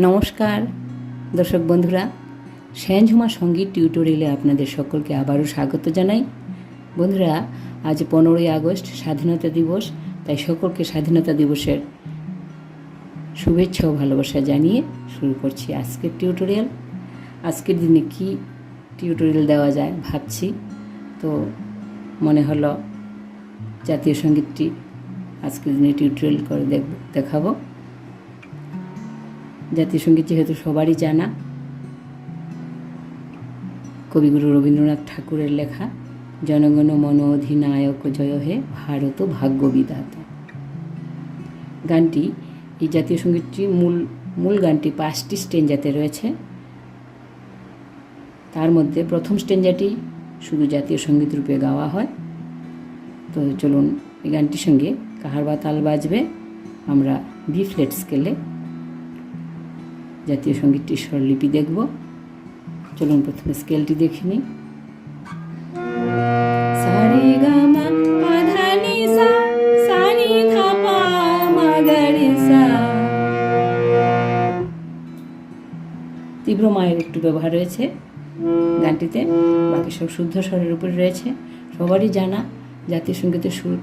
নমস্কার দর্শক বন্ধুরা, সেনঝুমা সঙ্গীত টিউটোরিয়ালে আপনাদের সকলকে আবারও স্বাগত জানাই। বন্ধুরা, আজ 15ই আগস্ট স্বাধীনতা দিবস, তাই সকলকে স্বাধীনতা দিবসের শুভেচ্ছা ও ভালোবাসা জানিয়ে শুরু করছি আজকের টিউটোরিয়াল। আজকের দিনে কি টিউটোরিয়াল দেওয়া যায় ভাবছি, তো মনে হলো জাতীয় সঙ্গীতটি আজকের দিনে টিউটোরিয়াল করে দেখাবো। জাতীয় সঙ্গীত যেহেতু সবারই জানা, কবিগুরু রবীন্দ্রনাথ ঠাকুরের লেখা জনগণ মন অধিনায়ক জয় হে ভারত ভাগ্য বিধাতা গানটি, এই জাতীয় সঙ্গীতটি মূল গানটি 5টি স্টেঞ্জাতে রয়েছে। তার মধ্যে প্রথম স্টেঞ্জাটি শুধু জাতীয় সঙ্গীত রূপে গাওয়া হয়। তো চলুন এই গানটির সঙ্গে কাহার বা তাল বাজবে আমরা বি ফ্ল্যাট স্কেলে জাতীয় সঙ্গীতটির স্বরলিপি দেখব। চলুন প্রথমে স্কেলটি দেখে নিই। সারে গা মা পা ধা নি সা, সা নি ধা পা মা গা রে সা। তীব্র মায়ের একটু ব্যবহার রয়েছে গানটিতে, বাকি সব শুদ্ধ স্বরের উপরে রয়েছে। সবারই জানা জাতীয় সঙ্গীতের সুর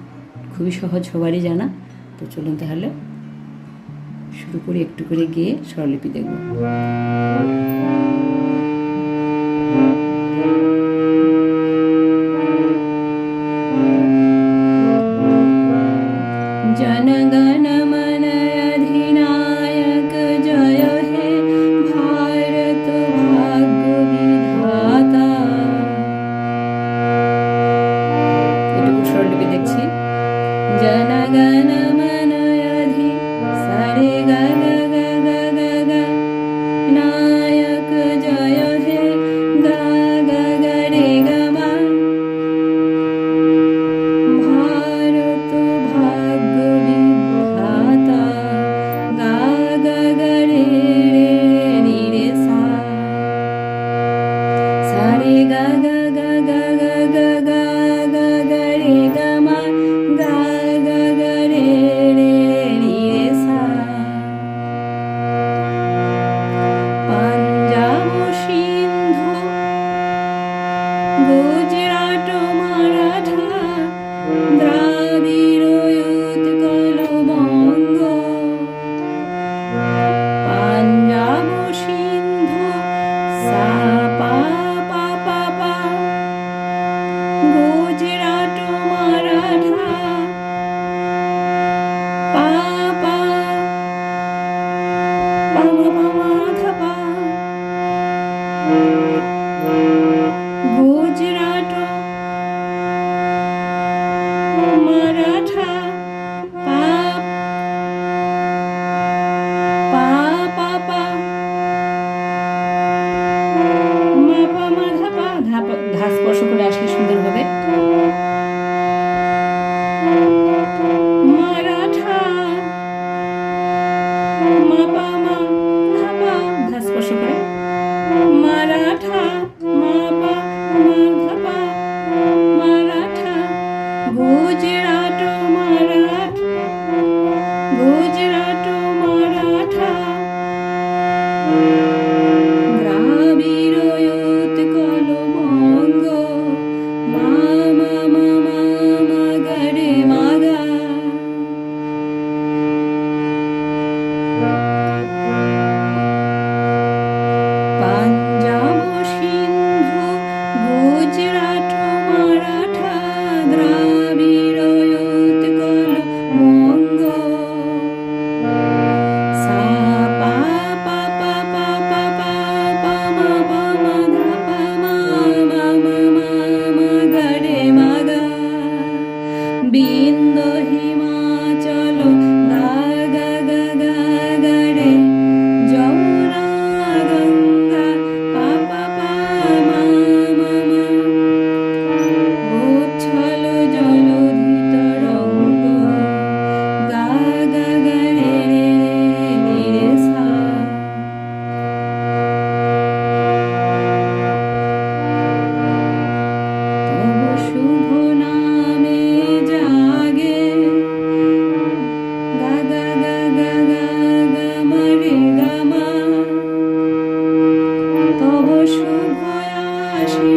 খুবই সহজ, সবারই জানা। তো চলুন তাহলে শুরু করি, একটু করে গিয়ে স্বরলিপি দেখব। জনগণ মন অধিনায়ক জয় হে ভারত ভাগ্য বিধাতা। এটুকু স্বরলিপি দেখছি। জনগণ মন অধি সারে গা গা গা গা গা গা নায়ক জয় হে গা গা গা রে গা মা ভারত ভাগ্য বিধাতা গা গা গা রে রে নি রে সা। সারে গা গা গা গা গা গা গা গা গা রে গা মা গা গা গা রে রে নি রে সা। পাঞ্জাব সিন্ধু গুজরাট মারাঠা দ্রাবিড় উৎকল বঙ্গ। পাঞ্জাব সিন্ধু সা পা পা পা পা, গুজরাট মারাঠা পা পা পা মা পা মা ধা পা। গুজরাট মারাঠা পা পা পা পা মা পা মা ধা পা, ধা স্পর্শ করে আসলে সুন্দর হবে। মারাঠা মা পা মা ধা পা, ধা স্পর্শ করে। মারাঠা মা পা মা ধা পা মারাঠা। গুজরাট মারাঠা, গুজরাট মারাঠা দ্রাবিড় উৎকল বঙ্গ। মা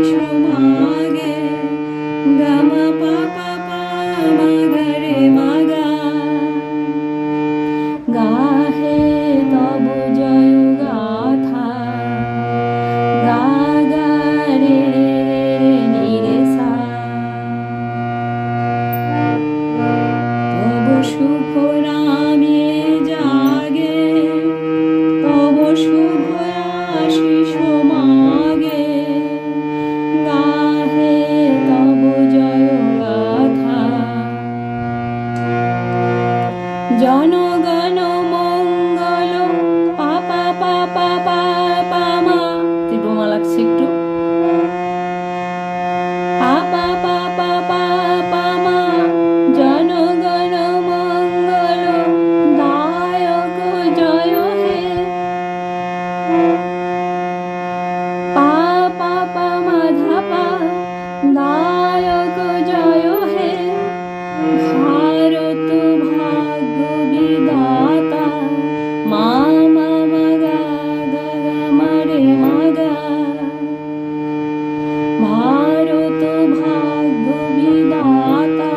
সমাগে গামা পাপা পা মাগরে মাগা গাহে তব জয় গাথা গা গা রে নি রে সা তব শুভ নামে জাগে তব শুভ আশিস মাগে গাহে তব জয় গাথা জনগণ মঙ্গল পাপা পাপা পাপা মা তীব্রমা লাগছে একটু পাপা পাপা পাপা মা জনগণ মঙ্গল দায়ক জয় হে পাপা পা মাধা দায়ক জয় হে ভারত ভাগ্য বিধাতা মা মা গা গা গা মারে মাগা ভারত ভাগ্য বিধাতা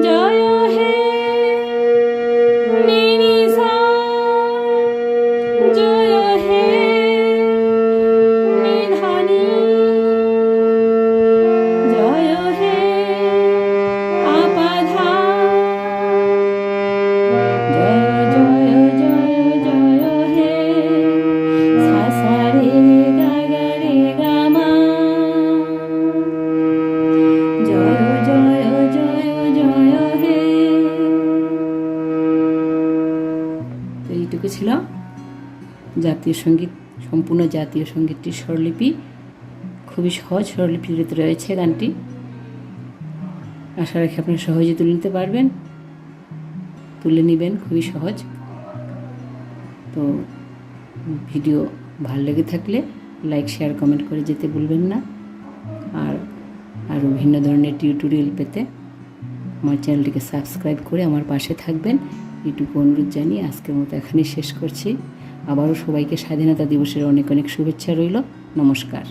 জয় হে নিনিসা জয় হে নিধানী জয় হে আপাধা জয় জয় জয় জয় হে সা রে গা গা রে গা মা জয় জয় জয় জয় হে। তো এইটুকু ছিল জাতীয় সঙ্গীত, সম্পূর্ণ জাতীয় সঙ্গীতটির স্বরলিপি। খুবই সহজ স্বরলিপিতে রয়েছে গানটি। আশা রাখি আপনারা সহজে তুলে নিতে পারবেন, তুলে নেবেন, খুবই সহজ। তো ভিডিও ভালো লেগে থাকলে লাইক শেয়ার কমেন্ট করে যেতে ভুলবেন না। আর আরও ভিন্ন ধরনের টিউটোরিয়াল পেতে আমার চ্যানেলটিকে সাবস্ক্রাইব করে আমার পাশে থাকবেন, এইটুকু অনুরোধ জানিয়ে আজকের মতো এখানেই শেষ করছি। আবারও সবাইকে স্বাধীনতা দিবসের অনেক অনেক শুভেচ্ছা রইল। নমস্কার।